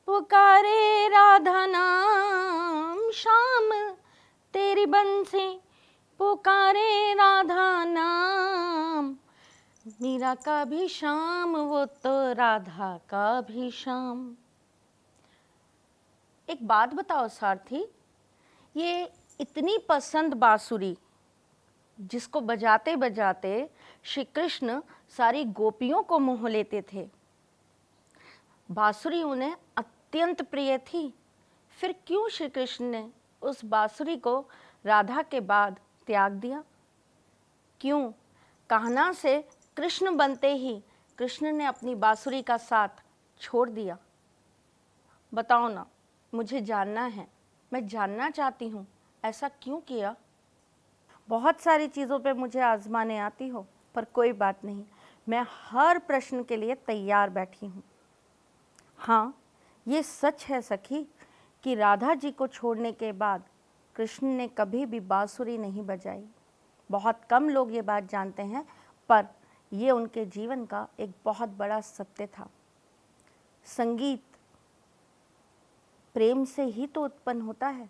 पुकारे राधा नाम, श्याम तेरी बंसी पुकारे राधा नाम। मीरा का भी श्याम वो तो राधा का भी श्याम। एक बात बताओ सारथी, ये इतनी पसंद बांसुरी जिसको बजाते बजाते श्री कृष्ण सारी गोपियों को मोह लेते थे, बांसुरी उन्हें अत्यंत प्रिय थी, फिर क्यों श्री कृष्ण ने उस बांसुरी को राधा के बाद त्याग दिया? क्यों कान्हा से कृष्ण बनते ही कृष्ण ने अपनी बांसुरी का साथ छोड़ दिया? बताओ ना, मुझे जानना है, मैं जानना चाहती हूँ, ऐसा क्यों किया? बहुत सारी चीज़ों पे मुझे आजमाने आती हो, पर कोई बात नहीं, मैं हर प्रश्न के लिए तैयार बैठी हूँ। हाँ, ये सच है सखी कि राधा जी को छोड़ने के बाद कृष्ण ने कभी भी बांसुरी नहीं बजाई। बहुत कम लोग ये बात जानते हैं, पर ये उनके जीवन का एक बहुत बड़ा सत्य था। संगीत प्रेम से ही तो उत्पन्न होता है।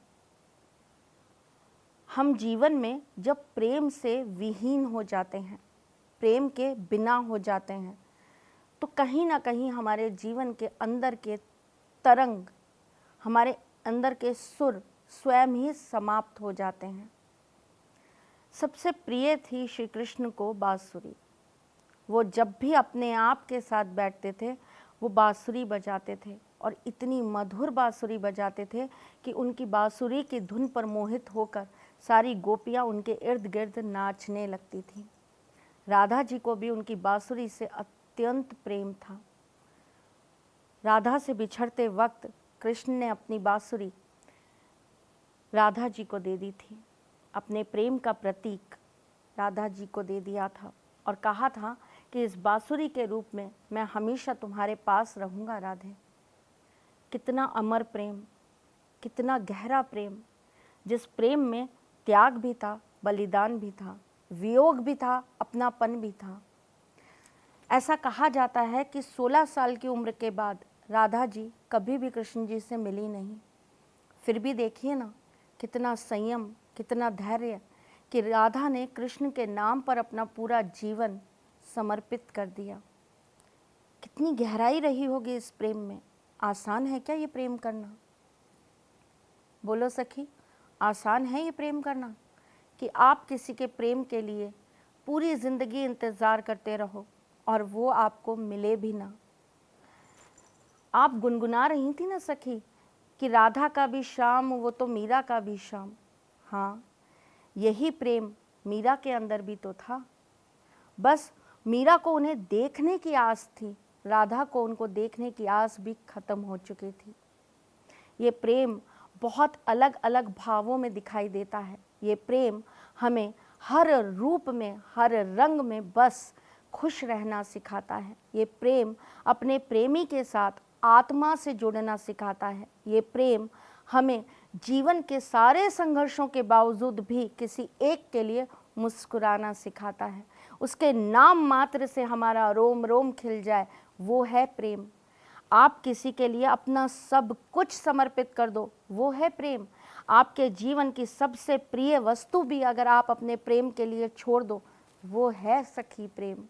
हम जीवन में जब प्रेम से विहीन हो जाते हैं, प्रेम के बिना हो जाते हैं, तो कहीं ना कहीं हमारे जीवन के अंदर के तरंग, हमारे अंदर के सुर स्वयं ही समाप्त हो जाते हैं। सबसे प्रिय थी श्री कृष्ण को बांसुरी। वो जब भी अपने आप के साथ बैठते थे वो बांसुरी बजाते थे, और इतनी मधुर बांसुरी बजाते थे कि उनकी बांसुरी की धुन पर मोहित होकर सारी गोपियाँ उनके इर्द गिर्द नाचने लगती थीं। राधा जी को भी उनकी बांसुरी से अत्यंत प्रेम था। राधा से बिछड़ते वक्त कृष्ण ने अपनी बांसुरी राधा जी को दे दी थी। अपने प्रेम का प्रतीक राधा जी को दे दिया था और कहा था कि इस बांसुरी के रूप में मैं हमेशा तुम्हारे पास रहूँगा राधे। कितना अमर प्रेम, कितना गहरा प्रेम, जिस प्रेम में त्याग भी था, बलिदान भी था, वियोग भी था, अपनापन भी था। ऐसा कहा जाता है कि 16 साल की उम्र के बाद राधा जी कभी भी कृष्ण जी से मिली नहीं। फिर भी देखिए ना, कितना संयम, कितना धैर्य कि राधा ने कृष्ण के नाम पर अपना पूरा जीवन समर्पित कर दिया। कितनी गहराई रही होगी इस प्रेम में। आसान है क्या ये प्रेम करना? बोलो सखी, आसान है ये प्रेम करना कि आप किसी के प्रेम के लिए पूरी ज़िंदगी इंतज़ार करते रहो और वो आपको मिले भी ना? आप गुनगुना रही थी ना सखी कि राधा का भी श्याम वो तो मीरा का भी श्याम। हाँ, यही प्रेम मीरा के अंदर भी तो था। बस मीरा को उन्हें देखने की आस थी, राधा को उनको देखने की आस भी खत्म हो चुकी थी। ये प्रेम बहुत अलग अलग भावों में दिखाई देता है। ये प्रेम हमें हर रूप में, हर रंग में बस खुश रहना सिखाता है। ये प्रेम अपने प्रेमी के साथ आत्मा से जुड़ना सिखाता है। ये प्रेम हमें जीवन के सारे संघर्षों के बावजूद भी किसी एक के लिए मुस्कुराना सिखाता है। उसके नाम मात्र से हमारा रोम रोम खिल जाए, वो है प्रेम। आप किसी के लिए अपना सब कुछ समर्पित कर दो, वो है प्रेम। आपके जीवन की सबसे प्रिय वस्तु भी अगर आप अपने प्रेम के लिए छोड़ दो, वो है सखी प्रेम।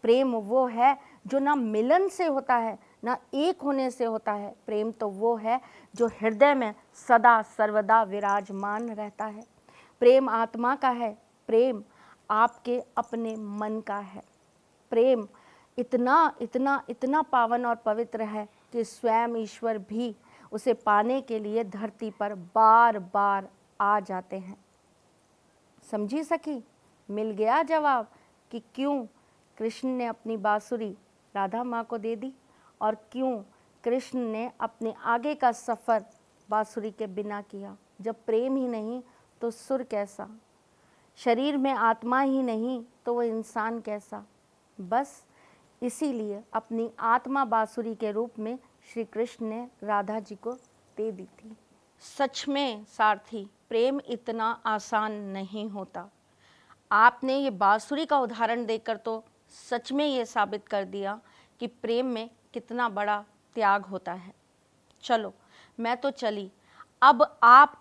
प्रेम वो है जो ना मिलन से होता है, ना एक होने से होता है। प्रेम तो वो है जो हृदय में सदा सर्वदा विराजमान रहता है। प्रेम आत्मा का है, प्रेम आपके अपने मन का है। प्रेम इतना इतना इतना पावन और पवित्र है कि स्वयं ईश्वर भी उसे पाने के लिए धरती पर बार बार आ जाते हैं। समझी सखी? मिल गया जवाब कि क्यों कृष्ण ने अपनी बांसुरी राधा माँ को दे दी और क्यों कृष्ण ने अपने आगे का सफ़र बांसुरी के बिना किया। जब प्रेम ही नहीं तो सुर कैसा, शरीर में आत्मा ही नहीं तो वो इंसान कैसा। बस इसीलिए अपनी आत्मा बांसुरी के रूप में श्री कृष्ण ने राधा जी को दे दी थी। सच में सारथी, प्रेम इतना आसान नहीं होता। आपने ये बांसुरी का उदाहरण देकर तो सच में ये साबित कर दिया कि प्रेम में कितना बड़ा त्याग होता है। चलो मैं तो चली, अब आप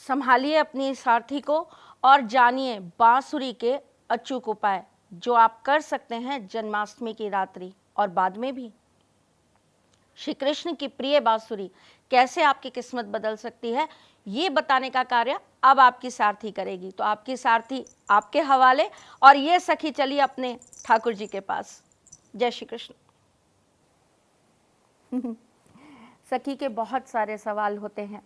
संभालिए अपनी सारथी को और जानिए बांसुरी के अचूक उपाय जो आप कर सकते हैं जन्माष्टमी की रात्रि और बाद में भी। श्री कृष्ण की प्रिय बांसुरी कैसे आपकी किस्मत बदल सकती है, ये बताने का कार्य अब आपकी सारथी करेगी। तो आपकी सारथी आपके हवाले, और ये सखी चली अपने ठाकुर जी के पास। जय श्री कृष्ण। सखी के बहुत सारे सवाल होते हैं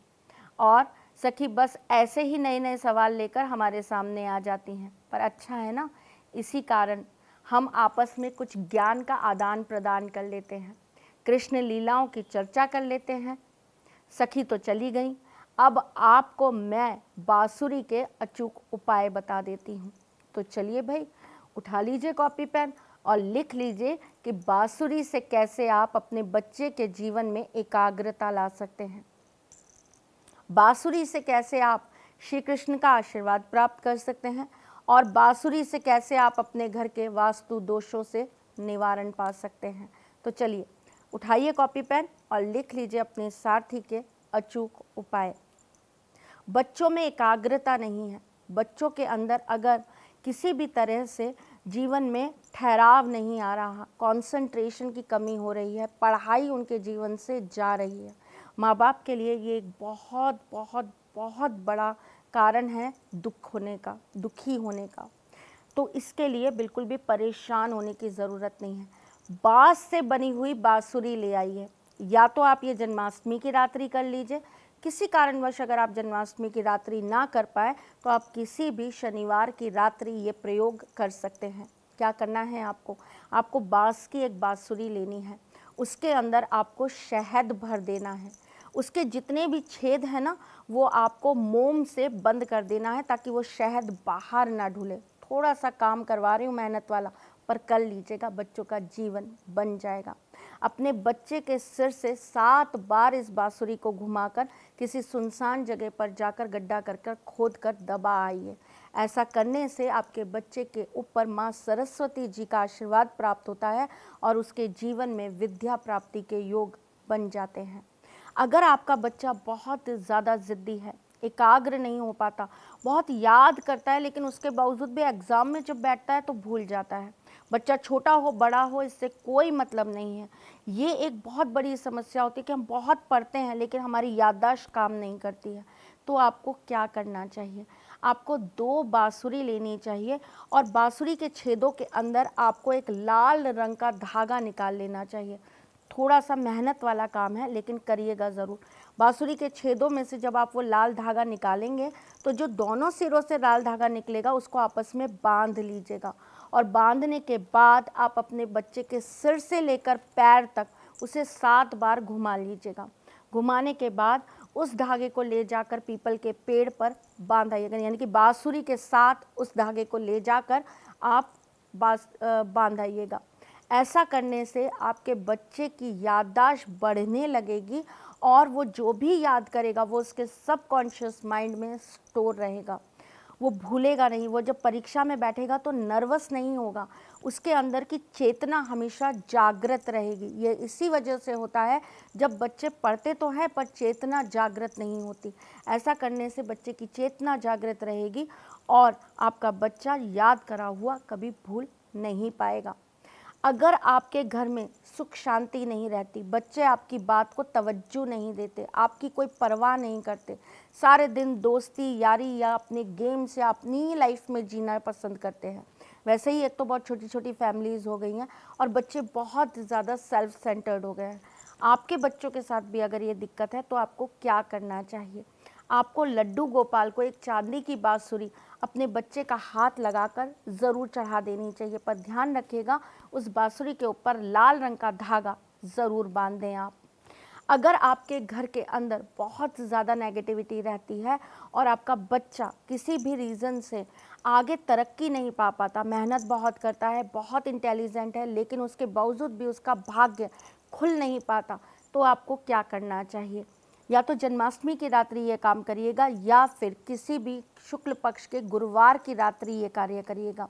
और सखी बस ऐसे ही नए नए सवाल लेकर हमारे सामने आ जाती हैं, पर अच्छा है ना, इसी कारण हम आपस में कुछ ज्ञान का आदान प्रदान कर लेते हैं, कृष्ण लीलाओं की चर्चा कर लेते हैं। सखी तो चली गई, अब आपको मैं बांसुरी के अचूक उपाय बता देती हूँ। तो चलिए भाई, उठा लीजिए कॉपी पेन और लिख लीजिए कि बांसुरी से कैसे आप अपने बच्चे के जीवन में एकाग्रता ला सकते हैं, बांसुरी से कैसे आप श्री कृष्ण का आशीर्वाद प्राप्त कर सकते हैं, और बांसुरी से कैसे आप अपने घर के वास्तु दोषों से निवारण पा सकते हैं। तो चलिए उठाइए कॉपी पेन और लिख लीजिए अपने सारथी के अचूक उपाय। बच्चों में एकाग्रता नहीं है, बच्चों के अंदर अगर किसी भी तरह से जीवन में ठहराव नहीं आ रहा, कंसंट्रेशन की कमी हो रही है, पढ़ाई उनके जीवन से जा रही है, माँ बाप के लिए ये एक बहुत बहुत बहुत बड़ा कारण है दुख होने का, दुखी होने का। तो इसके लिए बिल्कुल भी परेशान होने की ज़रूरत नहीं है। बाँस से बनी हुई बांसुरी ले आइए, या तो आप ये जन्माष्टमी की रात्रि कर लीजिए, किसी कारणवश अगर आप जन्माष्टमी की रात्रि ना कर पाए तो आप किसी भी शनिवार की रात्रि ये प्रयोग कर सकते हैं। क्या करना है आपको बाँस की एक बांसुरी लेनी है, उसके अंदर आपको शहद भर देना है, उसके जितने भी छेद हैं ना वो आपको मोम से बंद कर देना है ताकि वो शहद बाहर ना ढुले। थोड़ा सा काम करवा रही हूँ मेहनत वाला, पर कर लीजिएगा, बच्चों का जीवन बन जाएगा। अपने बच्चे के सिर से 7 बार इस बांसुरी को घुमाकर किसी सुनसान जगह पर जाकर गड्ढा कर खोद कर दबा आइए। ऐसा करने से आपके बच्चे के ऊपर माँ सरस्वती जी का आशीर्वाद प्राप्त होता है और उसके जीवन में विद्या प्राप्ति के योग बन जाते हैं। अगर आपका बच्चा बहुत ज़्यादा ज़िद्दी है, एकाग्र नहीं हो पाता, बहुत याद करता है लेकिन उसके बावजूद भी एग्ज़ाम में जब बैठता है तो भूल जाता है, बच्चा छोटा हो बड़ा हो इससे कोई मतलब नहीं है, ये एक बहुत बड़ी समस्या होती है कि हम बहुत पढ़ते हैं लेकिन हमारी याददाश्त काम नहीं करती है। तो आपको क्या करना चाहिए, आपको 2 बांसुरी लेनी चाहिए और बांसुरी के छेदों के अंदर आपको एक लाल रंग का धागा निकाल लेना चाहिए। थोड़ा सा मेहनत वाला काम है लेकिन करिएगा ज़रूर। बांसुरी के छेदों में से जब आप वो लाल धागा निकालेंगे तो जो दोनों सिरों से लाल धागा निकलेगा उसको आपस में बांध लीजिएगा, और बांधने के बाद आप अपने बच्चे के सिर से लेकर पैर तक उसे 7 बार घुमा लीजिएगा। घुमाने के बाद उस धागे को ले जाकर पीपल के पेड़ पर बांधाइएगा, यानी कि बांसुरी के साथ उस धागे को ले जाकर आप बांधाइएगा। ऐसा करने से आपके बच्चे की याददाश्त बढ़ने लगेगी और वो जो भी याद करेगा वो उसके सबकॉन्शियस माइंड में स्टोर रहेगा, वो भूलेगा नहीं। वो जब परीक्षा में बैठेगा तो नर्वस नहीं होगा, उसके अंदर की चेतना हमेशा जागृत रहेगी। ये इसी वजह से होता है जब बच्चे पढ़ते तो हैं पर चेतना जागृत नहीं होती। ऐसा करने से बच्चे की चेतना जागृत रहेगी और आपका बच्चा याद करा हुआ कभी भूल नहीं पाएगा। अगर आपके घर में सुख शांति नहीं रहती, बच्चे आपकी बात को तवज्जो नहीं देते, आपकी कोई परवाह नहीं करते, सारे दिन दोस्ती यारी या अपने गेम से अपनी लाइफ में जीना पसंद करते हैं, वैसे ही एक तो बहुत छोटी छोटी फैमिलीज़ हो गई हैं और बच्चे बहुत ज़्यादा सेल्फ सेंटर्ड हो गए हैं। आपके बच्चों के साथ भी अगर ये दिक्कत है तो आपको क्या करना चाहिए, आपको लड्डू गोपाल को एक चांदी की बांसुरी अपने बच्चे का हाथ लगाकर ज़रूर चढ़ा देनी चाहिए, पर ध्यान रखिएगा उस बांसुरी के ऊपर लाल रंग का धागा ज़रूर बांध दें आप। अगर आपके घर के अंदर बहुत ज़्यादा नेगेटिविटी रहती है और आपका बच्चा किसी भी रीज़न से आगे तरक्की नहीं पा पाता, मेहनत बहुत करता है, बहुत इंटेलिजेंट है, लेकिन उसके बावजूद भी उसका भाग्य खुल नहीं पाता, तो आपको क्या करना चाहिए, या तो जन्माष्टमी की रात्रि ये काम करिएगा या फिर किसी भी शुक्ल पक्ष के गुरुवार की रात्रि ये कार्य करिएगा।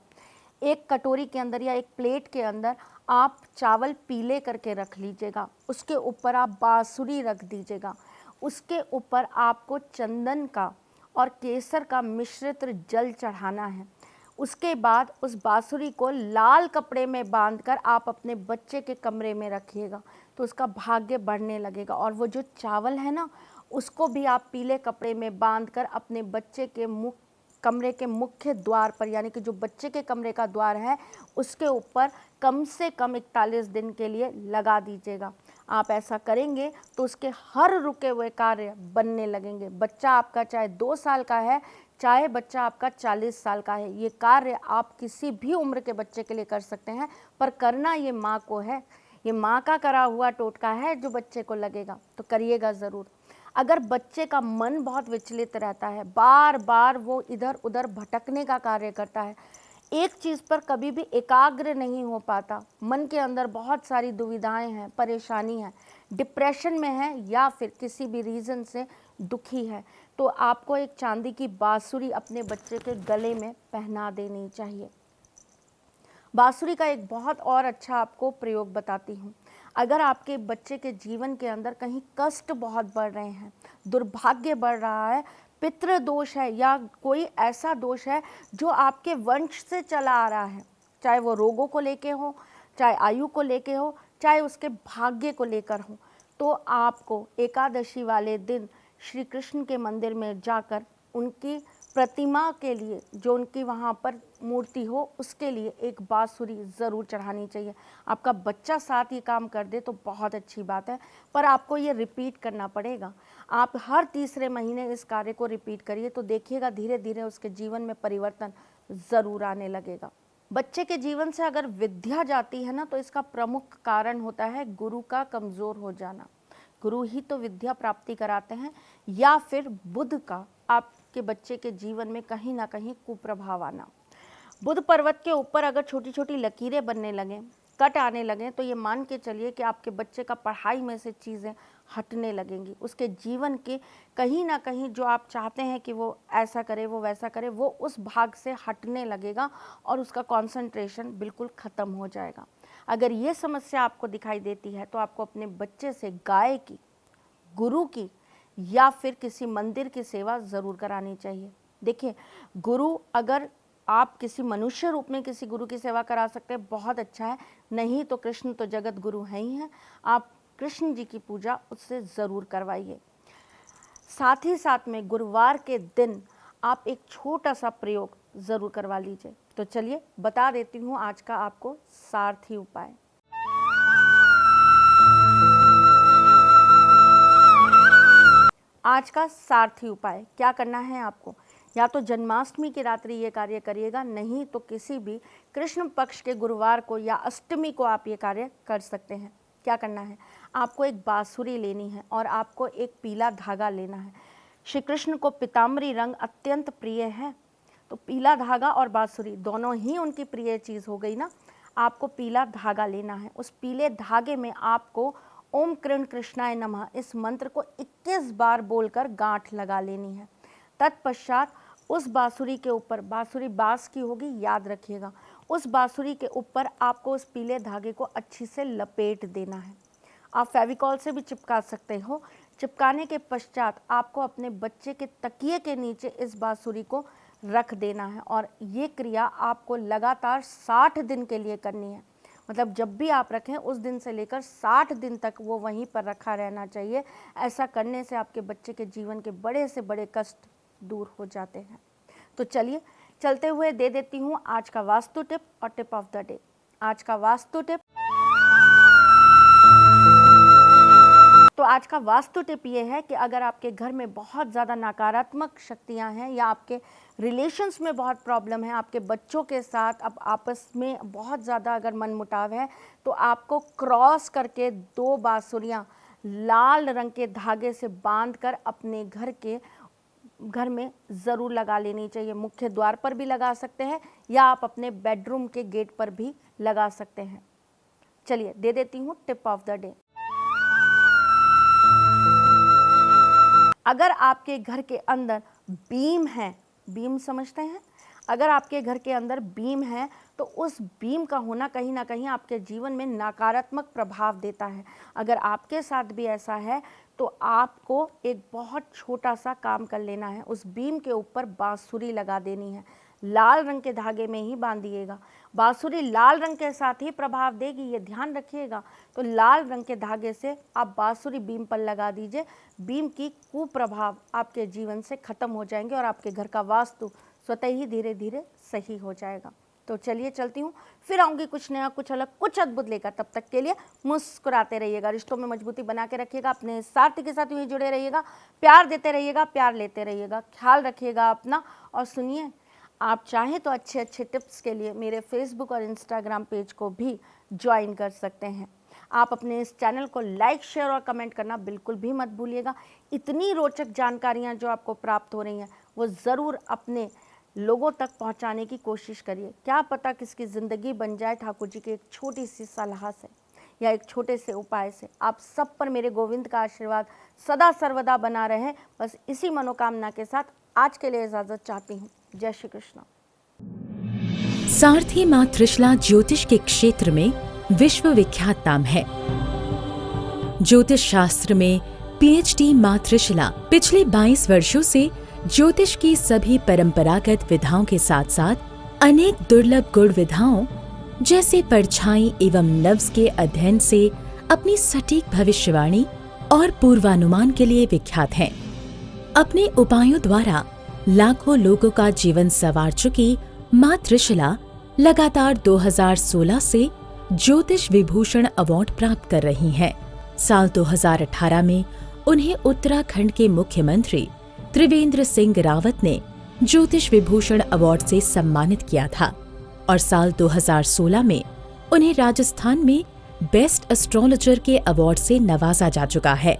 एक कटोरी के अंदर या एक प्लेट के अंदर आप चावल पीले करके रख लीजिएगा, उसके ऊपर आप बांसुरी रख दीजिएगा, उसके ऊपर आपको चंदन का और केसर का मिश्रित जल चढ़ाना है। उसके बाद उस बांसुरी को लाल कपड़े में बांधकर आप अपने बच्चे के कमरे में रखिएगा, तो उसका भाग्य बढ़ने लगेगा। और वो जो चावल है ना, उसको भी आप पीले कपड़े में बांधकर अपने बच्चे के कमरे के मुख्य द्वार पर, यानी कि जो बच्चे के कमरे का द्वार है उसके ऊपर कम से कम 41 दिन के लिए लगा दीजिएगा। आप ऐसा करेंगे तो उसके हर रुके हुए कार्य बनने लगेंगे। बच्चा आपका चाहे 2 साल का है, चाहे बच्चा आपका 40 साल का है, ये कार्य आप किसी भी उम्र के बच्चे के लिए कर सकते हैं, पर करना ये माँ को है। ये माँ का करा हुआ टोटका है जो बच्चे को लगेगा, तो करिएगा ज़रूर। अगर बच्चे का मन बहुत विचलित रहता है, बार बार वो इधर उधर भटकने का कार्य करता है, एक चीज़ पर कभी भी एकाग्र नहीं हो पाता, मन के अंदर बहुत सारी दुविधाएं हैं, परेशानी है, डिप्रेशन में है या फिर किसी भी रीज़न से दुखी है, तो आपको एक चांदी की बांसुरी अपने बच्चे के गले में पहना देनी चाहिए। बांसुरी का एक बहुत और अच्छा आपको प्रयोग बताती हूँ। अगर आपके बच्चे के जीवन के अंदर कहीं कष्ट बहुत बढ़ रहे हैं, दुर्भाग्य बढ़ रहा है, पितृ दोष है या कोई ऐसा दोष है जो आपके वंश से चला आ रहा है, चाहे वो रोगों को लेके हो, चाहे आयु को लेके हो, चाहे उसके भाग्य को लेकर हो, तो आपको एकादशी वाले दिन श्री कृष्ण के मंदिर में जाकर उनकी प्रतिमा के लिए, जो उनकी वहाँ पर मूर्ति हो, उसके लिए एक बांसुरी ज़रूर चढ़ानी चाहिए। आपका बच्चा साथ ये काम कर दे तो बहुत अच्छी बात है, पर आपको ये रिपीट करना पड़ेगा। आप हर तीसरे महीने इस कार्य को रिपीट करिए, तो देखिएगा धीरे धीरे उसके जीवन में परिवर्तन ज़रूर आने लगेगा। बच्चे के जीवन से अगर विद्या जाती है ना, तो इसका प्रमुख कारण होता है गुरु का कमज़ोर हो जाना। गुरु ही तो विद्या प्राप्ति कराते हैं, या फिर बुध का आपके बच्चे के जीवन में कहीं ना कहीं कुप्रभाव आना। बुध पर्वत के ऊपर अगर छोटी छोटी लकीरें बनने लगें, कट आने लगें, तो ये मान के चलिए कि आपके बच्चे का पढ़ाई में से चीज़ें हटने लगेंगी। उसके जीवन के कहीं ना कहीं जो आप चाहते हैं कि वो ऐसा करे, वो वैसा करे, वो उस भाग से हटने लगेगा और उसका कंसंट्रेशन बिल्कुल ख़त्म हो जाएगा। अगर ये समस्या आपको दिखाई देती है तो आपको अपने बच्चे से गाय की, गुरु की या फिर किसी मंदिर की सेवा ज़रूर करानी चाहिए। देखिए, गुरु अगर आप किसी मनुष्य रूप में किसी गुरु की सेवा करा सकते हैं, बहुत अच्छा है, नहीं तो कृष्ण तो जगत गुरु हैं ही हैं, आप कृष्ण जी की पूजा उससे ज़रूर करवाइए। साथ ही साथ में गुरुवार के दिन आप एक छोटा सा प्रयोग ज़रूर करवा लीजिए। तो चलिए बता देती हूँ आज का आपको सारथी उपाय। आज का सारथी उपाय क्या करना है आपको, या तो जन्माष्टमी की रात्रि ये कार्य करिएगा, नहीं तो किसी भी कृष्ण पक्ष के गुरुवार को या अष्टमी को आप ये कार्य कर सकते हैं। क्या करना है, आपको एक बांसुरी लेनी है और आपको एक पीला धागा लेना है। श्री कृष्ण को पीताम्बरी रंग अत्यंत प्रिय है, तो पीला धागा और बांसुरी दोनों ही उनकी प्रिय चीज़ हो गई ना। आपको पीला धागा लेना है, उस पीले धागे में आपको ओम कृष्ण कृष्णाय नमः इस मंत्र को 21 बार बोलकर गांठ लगा लेनी है। तत्पश्चात उस बांसुरी के ऊपर, बांसुरी बांस की होगी याद रखिएगा, उस बांसुरी के ऊपर आपको उस पीले धागे को अच्छी से लपेट देना है। आप फेविकॉल से भी चिपका सकते हो। चिपकाने के पश्चात आपको अपने बच्चे के तकिए के नीचे इस बांसुरी को रख देना है और ये क्रिया आपको लगातार 60 दिन के लिए करनी है। मतलब जब भी आप रखें उस दिन से लेकर 60 दिन तक वो वहीं पर रखा रहना चाहिए। ऐसा करने से आपके बच्चे के जीवन के बड़े से बड़े कष्ट दूर हो जाते हैं। तो चलिए चलते हुए दे देती हूँ आज का वास्तु टिप और टिप ऑफ द डे। आज का वास्तु टिप, तो आज का वास्तु टिप ये है कि अगर आपके घर में बहुत ज़्यादा नकारात्मक शक्तियाँ हैं या आपके रिलेशंस में बहुत प्रॉब्लम है, आपके बच्चों के साथ अब आपस में बहुत ज़्यादा अगर मनमुटाव है, तो आपको क्रॉस करके 2 बांसुरियाँ लाल रंग के धागे से बांधकर अपने घर में ज़रूर लगा लेनी चाहिए। मुख्य द्वार पर भी लगा सकते हैं या आप अपने बेडरूम के गेट पर भी लगा सकते हैं। चलिए दे देती हूँ टिप ऑफ द डे। अगर आपके घर के अंदर बीम है, बीम समझते हैं, अगर आपके घर के अंदर बीम है तो उस बीम का होना कहीं ना कहीं आपके जीवन में नकारात्मक प्रभाव देता है। अगर आपके साथ भी ऐसा है तो आपको एक बहुत छोटा सा काम कर लेना है, उस बीम के ऊपर बांसुरी लगा देनी है, लाल रंग के धागे में ही बांधिएगा। बांसुरी लाल रंग के साथ ही प्रभाव देगी, ये ध्यान रखिएगा। तो लाल रंग के धागे से आप बांसुरी बीम पर लगा दीजिए। बीम की कुप्रभाव आपके जीवन से खत्म हो जाएंगे और आपके घर का वास्तु स्वतः ही धीरे धीरे सही हो जाएगा। तो चलिए चलती हूँ, फिर आऊँगी कुछ नया, कुछ अलग, कुछ अद्भुत लेकर। तब तक के लिए मुस्कुराते रहिएगा, रिश्तों में मजबूती बना के रखिएगा, अपने साथी के साथ यूँ जुड़े रहिएगा, प्यार देते रहिएगा, प्यार लेते रहिएगा, ख्याल रखिएगा अपना। और सुनिए, आप चाहें तो अच्छे अच्छे टिप्स के लिए मेरे फेसबुक और इंस्टाग्राम पेज को भी ज्वाइन कर सकते हैं। आप अपने इस चैनल को लाइक, शेयर और कमेंट करना बिल्कुल भी मत भूलिएगा। इतनी रोचक जानकारियाँ जो आपको प्राप्त हो रही हैं वो ज़रूर अपने लोगों तक पहुंचाने की कोशिश करिए। क्या पता किसकी ज़िंदगी बन जाए ठाकुर जी की एक छोटी सी सलाह से या एक छोटे से उपाय से। आप सब पर मेरे गोविंद का आशीर्वाद सदा सर्वदा बना रहे, बस इसी मनोकामना के साथ आज के लिए इजाज़त चाहती हूँ। जय श्री कृष्ण। सारथी मां त्रिशला ज्योतिष के क्षेत्र में विश्वविख्यात नाम है। ज्योतिष शास्त्र में पीएचडी मां त्रिशला पिछले 22 वर्षों से ज्योतिष की सभी परंपरागत विधाओं के साथ साथ अनेक दुर्लभ गुण विधाओं जैसे परछाई एवं नव्स के अध्ययन से अपनी सटीक भविष्यवाणी और पूर्वानुमान के लिए विख्यात हैं। अपने उपायों द्वारा लाखों लोगों का जीवन संवार चुकी मां त्रिशला लगातार 2016 से ज्योतिष विभूषण अवार्ड प्राप्त कर रही हैं। साल 2018 में उन्हें उत्तराखंड के मुख्यमंत्री त्रिवेंद्र सिंह रावत ने ज्योतिष विभूषण अवार्ड से सम्मानित किया था और साल 2016 में उन्हें राजस्थान में बेस्ट एस्ट्रोलॉजर के अवार्ड से नवाजा जा चुका है।